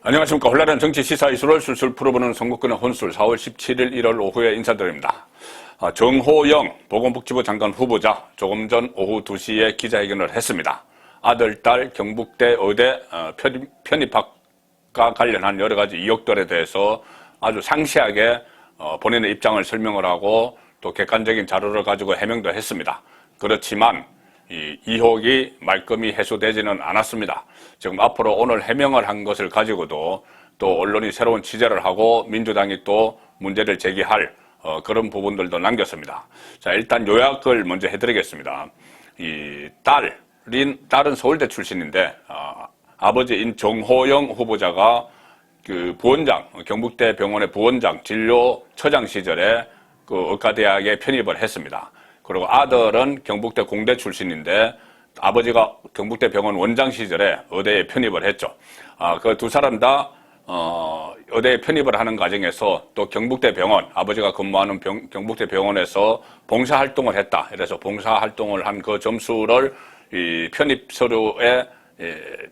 안녕하십니까. 혼란한 정치 시사 이슈를 술술 풀어보는 선거권의 혼술 4월 17일 1월 오후에 인사드립니다. 정호영 보건복지부 장관 후보자 조금 전 오후 2시에 기자회견을 했습니다. 아들, 딸 경북대 의대 편입학과 관련한 여러 가지 의혹들에 대해서 아주 상세하게 본인의 입장을 설명을 하고 또 객관적인 자료를 가지고 해명도 했습니다. 그렇지만 이 의혹이 말끔히 해소되지는 않았습니다. 지금 앞으로 오늘 해명을 한 것을 가지고도 또 언론이 새로운 취재를 하고 민주당이 또 문제를 제기할 그런 부분들도 남겼습니다. 자, 일단 요약을 먼저 해드리겠습니다. 이 딸은 서울대 출신인데 아버지인 정호영 후보자가 그 부원장, 경북대 병원의 부원장, 진료처장 시절에 그 의과대학에 편입을 했습니다. 그리고 아들은 경북대 공대 출신인데 아버지가 경북대 병원 원장 시절에 의대에 편입을 했죠. 그 두 사람 다 의대에 편입을 하는 과정에서 또 경북대 병원, 아버지가 근무하는 경북대 병원에서 봉사활동을 했다. 그래서 봉사활동을 한 그 점수를 이 편입 서류에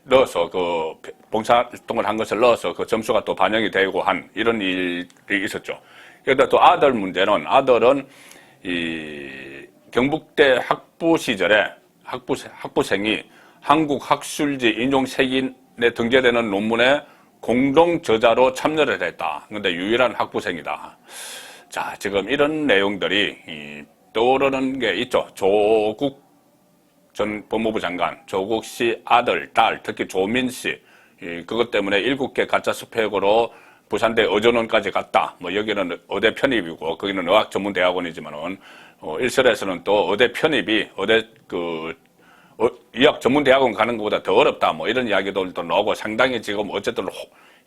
넣어서 그 봉사활동을 한 것을 넣어서 그 점수가 또 반영이 되고 한 이런 일이 있었죠. 그런데 또 아들 문제는 아들은 이 경북대 학부 시절에 학부생이 한국학술지 인용색인에 등재되는 논문에 공동 저자로 참여를 했다. 그런데 유일한 학부생이다. 자, 지금 이런 내용들이 떠오르는 게 있죠. 조국 전 법무부 장관, 조국 씨 아들, 딸, 특히 조민 씨, 그것 때문에 7개 가짜 스펙으로 부산대 의전원까지 갔다. 뭐 여기는 의대 편입이고 거기는 의학전문대학원이지만은 일설에서는 또 의대 편입이 의대 의학전문대학원 가는 것보다 더 어렵다. 뭐 이런 이야기들도 나오고 상당히 지금 어쨌든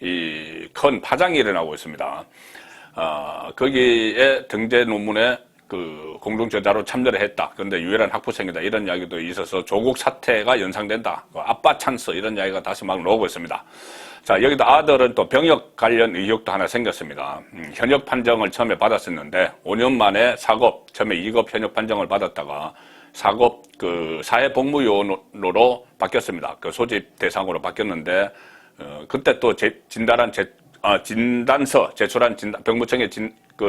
이 큰 파장이 일어나고 있습니다. 거기에 등재 논문에 그 공동 저자로 참여를 했다. 그런데 유일한 학부생이다. 이런 이야기도 있어서 조국 사태가 연상된다. 아빠 찬스 이런 이야기가 다시 막 나오고 있습니다. 자, 여기도 아들은 또 병역 관련 의혹도 하나 생겼습니다. 현역 판정을 처음에 받았었는데 5년 만에 4급, 처음에 2급 현역 판정을 받았다가 4급 그 사회복무요원으로 바뀌었습니다. 그 소집 대상으로 바뀌었는데 그때 또 진단서 제출한 병무청에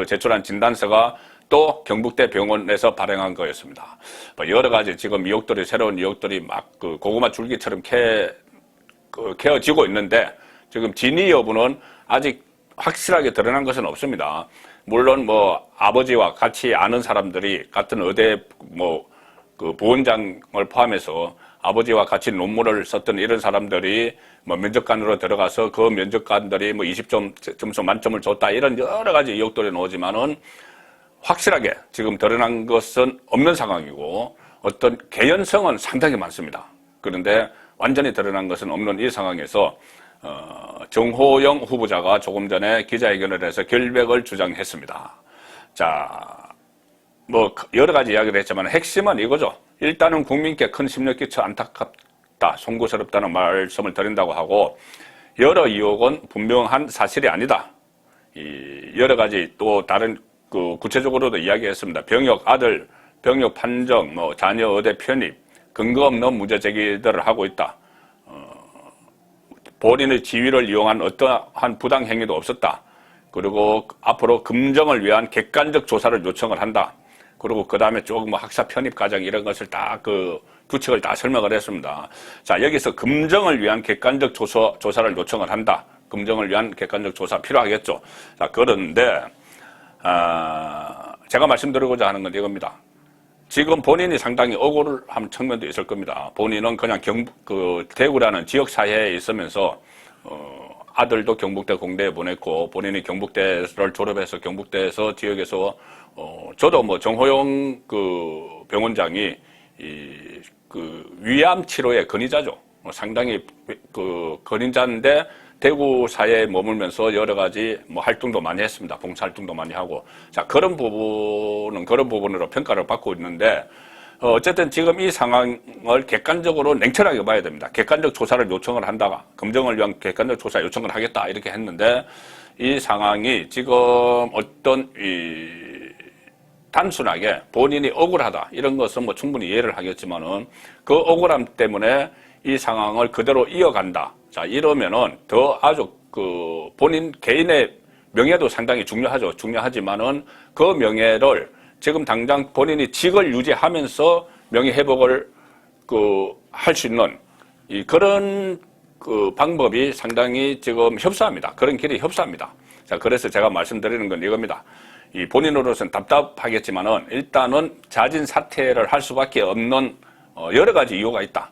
제출한 진단서가 또 경북대 병원에서 발행한 거였습니다. 여러 가지 지금 의혹들이 새로운 의혹들이 막 그 고구마 줄기처럼 캐어지고 있는데 지금 진위 여부는 아직 확실하게 드러난 것은 없습니다. 물론 뭐 아버지와 같이 아는 사람들이 같은 의대 그 부원장을 포함해서 아버지와 같이 논문을 썼던 이런 사람들이 뭐 면접관으로 들어가서 그 면접관들이 뭐 20점 점수 만점을 줬다 이런 여러 가지 의혹들이 나오지만은 확실하게 지금 드러난 것은 없는 상황이고 어떤 개연성은 상당히 많습니다. 그런데 완전히 드러난 것은 없는 이 상황에서 정호영 후보자가 조금 전에 기자회견을 해서 결백을 주장했습니다. 자, 뭐 여러 가지 이야기를 했지만 핵심은 이거죠. 일단은 국민께 큰 심려 끼쳐 안타깝다, 송구스럽다는 말씀을 드린다고 하고 여러 의혹은 분명한 사실이 아니다. 이 여러 가지 또 다른 그 구체적으로도 이야기했습니다. 아들 병역 판정, 뭐 자녀 의대 편입, 근거 없는 문제 제기들을 하고 있다. 본인의 지위를 이용한 어떠한 부당 행위도 없었다. 그리고 앞으로 금정을 위한 객관적 조사를 요청을 한다. 그리고 그 다음에 조금 뭐 학사 편입 과정 이런 것을 다 그 규칙을 다 설명을 했습니다. 자, 여기서 금정을 위한 객관적 조사를 요청을 한다. 금정을 위한 객관적 조사 필요하겠죠. 자, 그런데 제가 말씀드리고자 하는 건 이겁니다. 지금 본인이 상당히 억울한 측면도 있을 겁니다. 본인은 그냥 대구라는 지역사회에 있으면서 아들도 경북대 공대에 보냈고 본인이 경북대를 졸업해서 경북대에서 지역에서 저도 뭐 정호영 그 병원장이 그 위암 치료의 권위자죠. 상당히 그 권위자인데 대구 사회에 머물면서 여러 가지 뭐 활동도 많이 했습니다. 봉사 활동도 많이 하고. 자, 그런 부분으로 평가를 받고 있는데, 어쨌든 지금 이 상황을 객관적으로 냉철하게 봐야 됩니다. 객관적 조사를 요청을 한다가, 검증을 위한 객관적 조사 요청을 하겠다, 이렇게 했는데, 이 상황이 지금 어떤 단순하게 본인이 억울하다, 이런 것은 뭐 충분히 이해를 하겠지만은, 그 억울함 때문에 이 상황을 그대로 이어간다. 자, 이러면은 더 아주 그 본인 개인의 명예도 상당히 중요하죠. 중요하지만은 그 명예를 지금 당장 본인이 직을 유지하면서 명예 회복을 할 수 있는 그런 방법이 상당히 지금 협소합니다. 그런 길이 협소합니다. 자, 그래서 제가 말씀드리는 건 이겁니다. 이 본인으로서는 답답하겠지만은 일단은 자진 사퇴를 할 수밖에 없는 여러 가지 이유가 있다.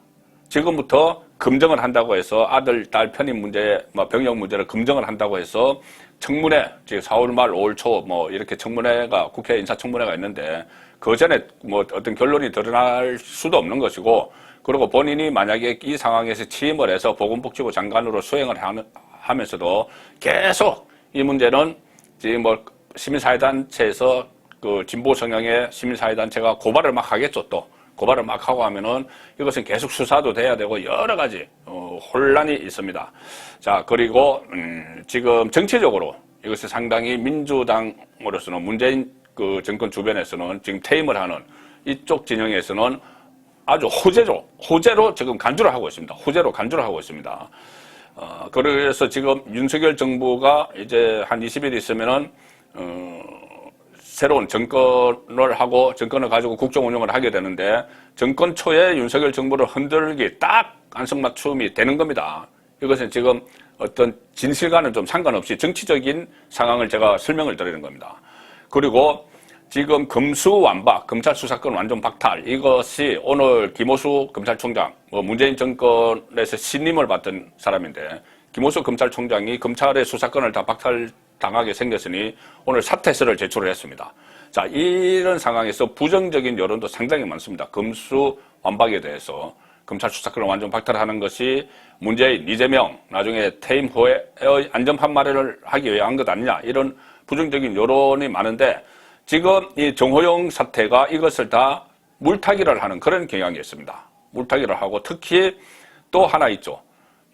지금부터 검증을 한다고 해서 아들, 딸 편입 문제, 병역 문제를 검증을 한다고 해서 청문회, 지금 4월 말, 5월 초 이렇게 청문회가 국회 인사청문회가 있는데 그 전에 어떤 결론이 드러날 수도 없는 것이고, 그리고 본인이 만약에 이 상황에서 취임을 해서 보건복지부 장관으로 수행을 하면서도 계속 이 문제는 지금 시민사회단체에서 진보 성향의 시민사회단체가 고발을 막 하겠죠. 또 고발을 막 하고 하면은 이것은 계속 수사도 돼야 되고 여러 가지 혼란이 있습니다. 자, 그리고 지금 정치적으로 이것이 상당히 민주당으로서는 문재인 정권 주변에서는 지금 퇴임을 하는 이쪽 진영에서는 아주 호재로 지금 간주를 하고 있습니다. 호재로 간주를 하고 있습니다. 그래서 지금 윤석열 정부가 이제 한 20일 있으면은 새로운 정권을 가지고 국정 운영을 하게 되는데, 정권 초에 윤석열 정부를 흔들기 딱 안성맞춤이 되는 겁니다. 이것은 지금 어떤 진실과는 좀 상관없이 정치적인 상황을 제가 설명을 드리는 겁니다. 그리고 지금 검수완박, 검찰 수사권 완전 박탈, 이것이 오늘 김호수 검찰총장, 문재인 정권에서 신임을 받던 사람인데, 김호수 검찰총장이 검찰의 수사권을 다 박탈당하게 생겼으니 오늘 사퇴서를 제출을 했습니다. 자, 이런 상황에서 부정적인 여론도 상당히 많습니다. 검수완박에 대해서 검찰 수사권을 완전 박탈하는 것이 문재인, 이재명 나중에 퇴임 후에의 안전판 마련을 하기 위해 한 것 아니냐, 이런 부정적인 여론이 많은데, 지금 이 정호영 사태가 이것을 다 물타기를 하는 그런 경향이 있습니다. 물타기를 하고, 특히 또 하나 있죠.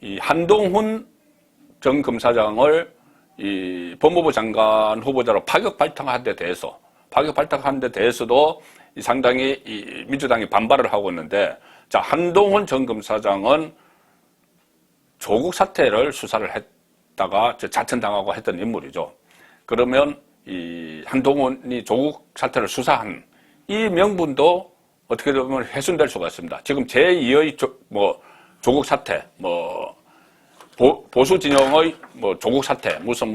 이 한동훈 전 검사장을 이 법무부 장관 후보자로 파격 발탁한 데 대해서도 상당히 이 민주당이 반발을 하고 있는데, 자, 한동훈 전 검사장은 조국 사태를 수사를 했다가 자천당하고 했던 인물이죠. 그러면 이 한동훈이 조국 사태를 수사한 이 명분도 어떻게 보면 훼손될 수가 있습니다. 지금 제2의 조국 사태, 보수 진영의 조국 사태, 무슨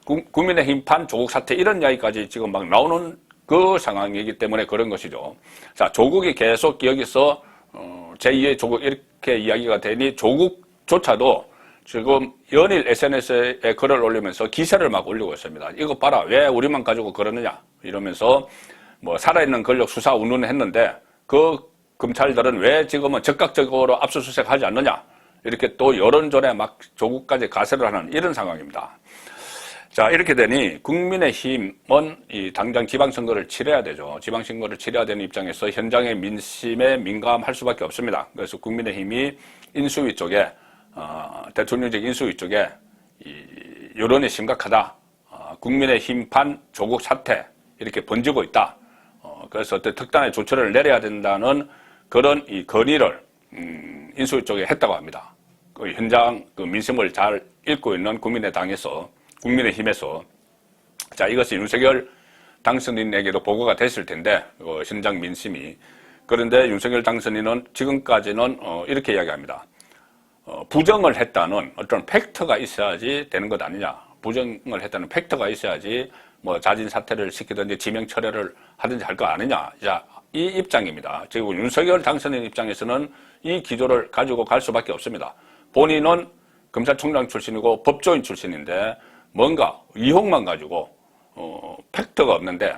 국민의힘판 조국 사태, 이런 이야기까지 지금 막 나오는 그 상황이기 때문에 그런 것이죠. 자, 조국이 계속 여기서 제2의 조국 이렇게 이야기가 되니, 조국조차도 지금 연일 SNS에 글을 올리면서 기세를 막 올리고 있습니다. 이거 봐라, 왜 우리만 가지고 그러느냐, 이러면서 살아있는 권력 수사 운운을 했는데 그 검찰들은 왜 지금은 적극적으로 압수수색하지 않느냐, 이렇게 또 여론전에 막 조국까지 가세를 하는 이런 상황입니다. 자, 이렇게 되니 국민의힘은 당장 지방선거를 치러야 되죠. 지방선거를 치러야 되는 입장에서 현장의 민심에 민감할 수밖에 없습니다. 그래서 국민의힘이 인수위 쪽에 대통령직 인수위 쪽에 여론이 심각하다, 국민의힘판 조국 사태 이렇게 번지고 있다, 그래서 어떤 특단의 조처를 내려야 된다는 그런 이 건의를 인수위 쪽에 했다고 합니다. 그 현장 민심을 잘 읽고 있는 국민의힘에서 자, 이것이 윤석열 당선인에게도 보고가 됐을 텐데, 현장 민심이. 그런데 윤석열 당선인은 지금까지는 이렇게 이야기합니다. 부정을 했다는 어떤 팩트가 있어야지 되는 것 아니냐. 부정을 했다는 팩트가 있어야지 자진 사퇴를 시키든지 지명 철회를 하든지 할 거 아니냐. 자, 이 입장입니다. 지금 윤석열 당선인 입장에서는 이 기조를 가지고 갈 수밖에 없습니다. 본인은 검찰총장 출신이고 법조인 출신인데 뭔가 의혹만 가지고 팩트가 없는데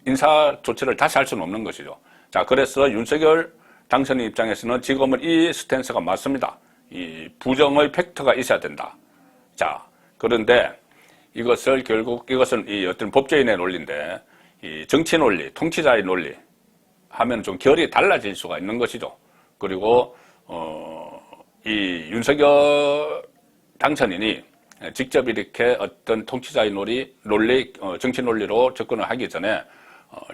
인사 조치를 다시 할 수는 없는 것이죠. 자, 그래서 윤석열 당선인 입장에서는 지금은 이 스탠스가 맞습니다. 이 부정의 팩트가 있어야 된다. 자, 그런데 이것은 이 어떤 법조인의 논리인데, 이 정치 논리, 통치자의 논리 하면 좀 결이 달라질 수가 있는 것이죠. 그리고 이 윤석열 당선인이 직접 이렇게 어떤 통치자의 논리, 정치 논리로 접근을 하기 전에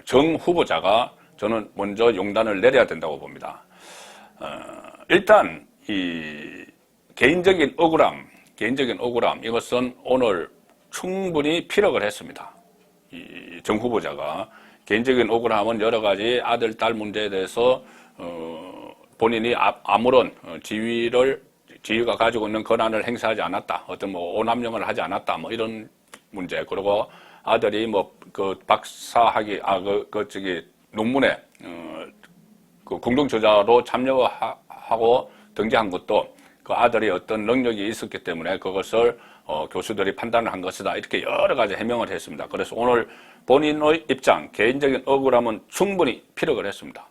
정 후보자가 저는 먼저 용단을 내려야 된다고 봅니다. 일단 이 개인적인 억울함, 개인적인 억울함, 이것은 오늘 충분히 피력을 했습니다. 이 정 후보자가 개인적인 억울함은 여러 가지 아들, 딸 문제에 대해서 본인이 아무런 지위가 가지고 있는 권한을 행사하지 않았다. 어떤 뭐 오남용을 하지 않았다. 뭐 이런 문제. 그리고 아들이 뭐 그 박사학위, 논문에 그 공동 저자로 참여하고 등재한 것도 그 아들이 어떤 능력이 있었기 때문에 그것을 교수들이 판단을 한 것이다. 이렇게 여러 가지 해명을 했습니다. 그래서 오늘 본인의 입장, 개인적인 억울함은 충분히 피력을 했습니다.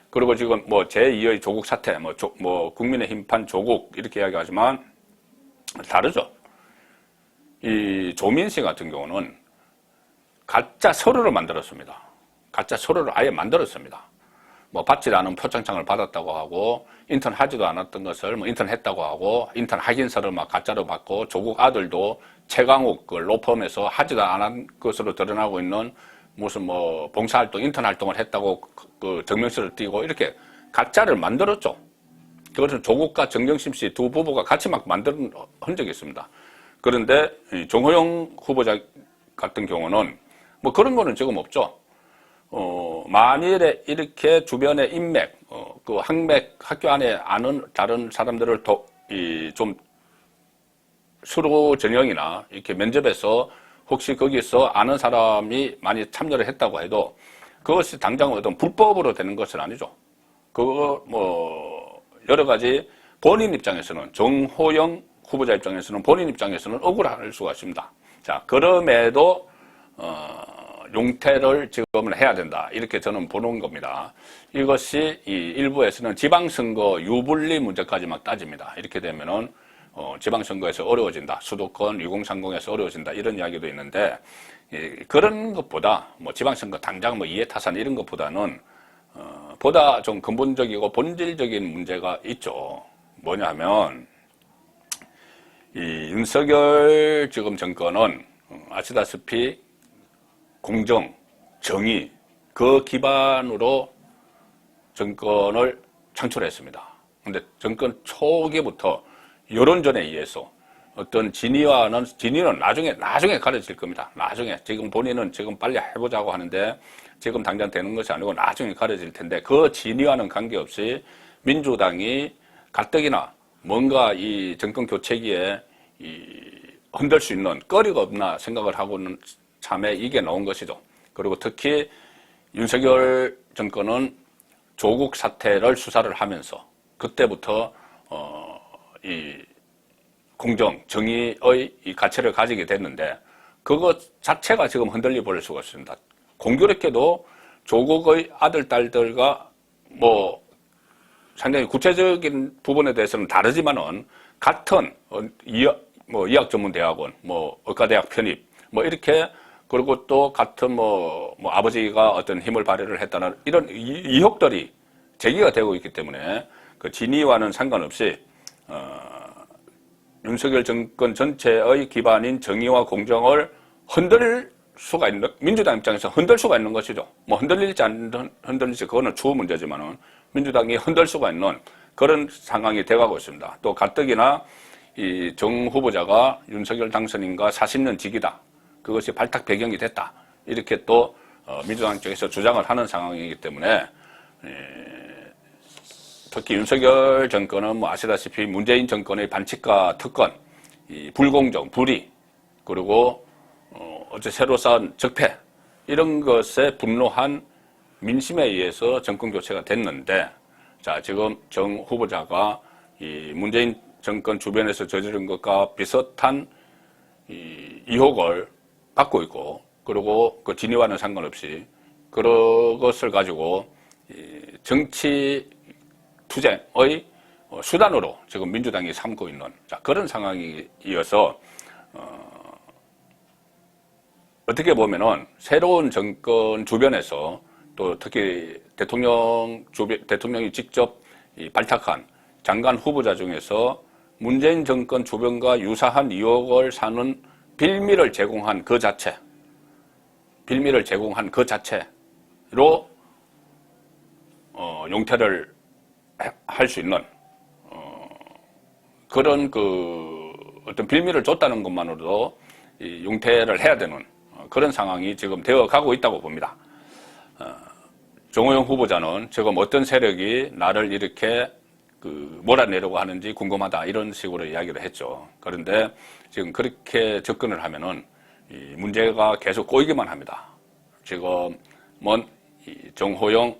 그리고 지금 뭐 제2의 조국 사태, 뭐 국민의힘판 조국 이렇게 이야기하지만 다르죠. 이 조민 씨 같은 경우는 가짜 서류를 만들었습니다. 가짜 서류를 아예 만들었습니다. 뭐 받지도 않은 표창장을 받았다고 하고 인턴 하지도 않았던 것을 뭐 인턴 했다고 하고 인턴 확인서를 막 가짜로 받고 조국 아들도 최강욱 그 로펌에서 하지도 않은 것으로 드러나고 있는 무슨 뭐 봉사활동, 인턴 활동을 했다고 그 증명서를 띄고 이렇게 가짜를 만들었죠. 그것은 조국과 정경심 씨 두 부부가 같이 막 만든 흔적이 있습니다. 그런데 정호영 후보자 같은 경우는 뭐 그런 거는 지금 없죠. 만일에 이렇게 주변의 인맥, 그 학교 안에 아는 다른 사람들을 좀 수로 전형이나 이렇게 면접에서 혹시 거기서 아는 사람이 많이 참여를 했다고 해도 그것이 당장 어떤 불법으로 되는 것은 아니죠. 그거 뭐 여러 가지 본인 입장에서는 정호영 후보자 입장에서는 본인 입장에서는 억울할 수가 있습니다. 자, 그럼에도 용퇴를 지금은 해야 된다. 이렇게 저는 보는 겁니다. 이것이 이 일부에서는 지방선거 유불리 문제까지 막 따집니다. 이렇게 되면은 지방선거에서 어려워진다. 수도권 2030에서 어려워진다. 이런 이야기도 있는데 그런 것보다 뭐 지방선거 당장 뭐 이해타산 이런 것보다는 보다 좀 근본적이고 본질적인 문제가 있죠. 뭐냐면 이 윤석열 지금 정권은 아시다시피 공정, 정의 그 기반으로 정권을 창출했습니다. 그런데 정권 초기부터 여론전에 의해서 어떤 진위는 나중에 가려질 겁니다. 나중에 지금 본인은 지금 빨리 해보자고 하는데 지금 당장 되는 것이 아니고 나중에 가려질 텐데 그 진위와는 관계없이 민주당이 가뜩이나 뭔가 이 정권 교체기에 흔들 수 있는 거리가 없나 생각을 하고는 참에 이게 나온 것이죠. 그리고 특히 윤석열 정권은 조국 사태를 수사를 하면서 그때부터 이 공정, 정의의 이 가치를 가지게 됐는데 그것 자체가 지금 흔들려 버릴 수가 있습니다. 공교롭게도 조국의 아들, 딸들과 뭐 상당히 구체적인 부분에 대해서는 다르지만은 같은 의학전문대학원, 뭐 의과대학 편입, 뭐 이렇게 그리고 또 같은 뭐 아버지가 어떤 힘을 발휘를 했다는 이런 의혹들이 제기가 되고 있기 때문에 그 진위와는 상관없이 윤석열 정권 전체의 기반인 정의와 공정을 흔들 수가 있는, 민주당 입장에서 흔들 수가 있는 것이죠. 뭐 흔들릴지 안 흔들릴지 그거는 추후 문제지만은 민주당이 흔들 수가 있는 그런 상황이 돼가고 있습니다. 또 가뜩이나 이 정 후보자가 윤석열 당선인과 40년 직이다. 그것이 발탁 배경이 됐다. 이렇게 또 민주당 쪽에서 주장을 하는 상황이기 때문에 특히 윤석열 정권은 뭐 아시다시피 문재인 정권의 반칙과 특권, 이 불공정, 불의, 그리고 어제 새로 쌓은 적폐 이런 것에 분노한 민심에 의해서 정권 교체가 됐는데, 자 지금 정 후보자가 이 문재인 정권 주변에서 저지른 것과 비슷한 이 의혹을 받고 있고, 그리고 그 진위와는 상관없이 그런 것을 가지고 정치 투쟁의 수단으로 지금 민주당이 삼고 있는 그런 상황이어서 어떻게 보면은 새로운 정권 주변에서 또 특히 대통령이 직접 발탁한 장관 후보자 중에서 문재인 정권 주변과 유사한 의혹을 사는 빌미를 제공한 그 자체로 용퇴를 할 수 있는 그런 그 어떤 빌미를 줬다는 것만으로도 이 융퇴를 해야 되는 그런 상황이 지금 되어 가고 있다고 봅니다. 정호영 후보자는 지금 어떤 세력이 나를 이렇게 몰아내려고 하는지 궁금하다 이런 식으로 이야기를 했죠. 그런데 지금 그렇게 접근을 하면은 이 문제가 계속 꼬이기만 합니다. 지금은 이 정호영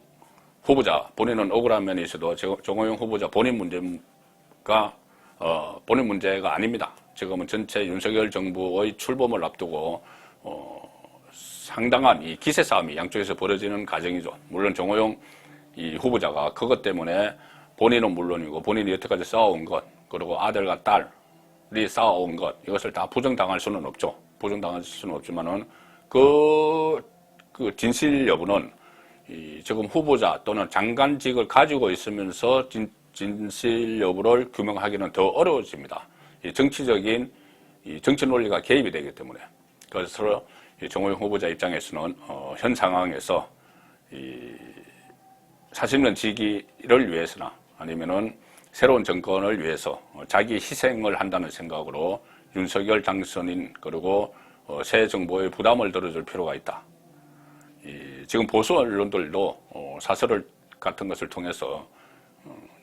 후보자 본인은 억울한 면이 있어도 정호영 후보자 본인 문제가 아닙니다. 지금은 전체 윤석열 정부의 출범을 앞두고 상당한 이 기세 싸움이 양쪽에서 벌어지는 과정이죠. 물론 정호영 이 후보자가 그것 때문에 본인은 물론이고 본인이 여태까지 쌓아온 것 그리고 아들과 딸이 쌓아온 것 이것을 다 부정당할 수는 없죠. 부정당할 수는 없지만은 그 진실 여부는 지금 후보자 또는 장관직을 가지고 있으면서 진실 여부를 규명하기는 더 어려워집니다. 정치적인 정치 논리가 개입이 되기 때문에. 그래서 정호영 후보자 입장에서는 현 상황에서 40년 지기를 위해서나 아니면은 새로운 정권을 위해서 자기 희생을 한다는 생각으로 윤석열 당선인 그리고 새 정부의 부담을 들어줄 필요가 있다. 지금 보수 언론들도 사설 같은 것을 통해서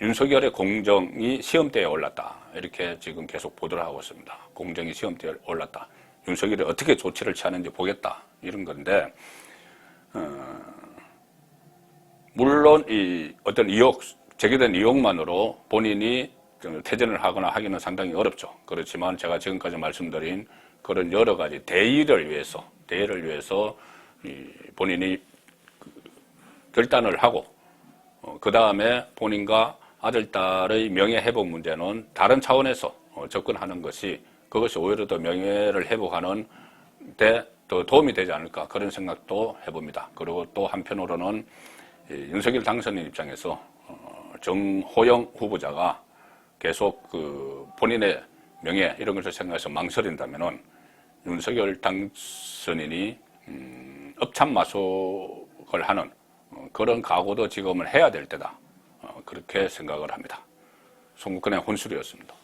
윤석열의 공정이 시험대에 올랐다. 이렇게 지금 계속 보도를 하고 있습니다. 공정이 시험대에 올랐다. 윤석열이 어떻게 조치를 취하는지 보겠다. 이런 건데, 물론 이 어떤 제기된 의혹만으로 본인이 퇴진을 하거나 하기는 상당히 어렵죠. 그렇지만 제가 지금까지 말씀드린 그런 여러 가지 대의를 위해서 본인이 결단을 하고, 그 다음에 본인과 아들, 딸의 명예 회복 문제는 다른 차원에서 접근하는 것이 그것이 오히려 더 명예를 회복하는 데 더 도움이 되지 않을까 그런 생각도 해봅니다. 그리고 또 한편으로는 윤석열 당선인 입장에서 정호영 후보자가 계속 본인의 명예 이런 것을 생각해서 망설인다면은 윤석열 당선인이 업참마속을 하는 그런 각오도 지금은 해야 될 때다. 그렇게 생각을 합니다. 송국근의 혼술이었습니다.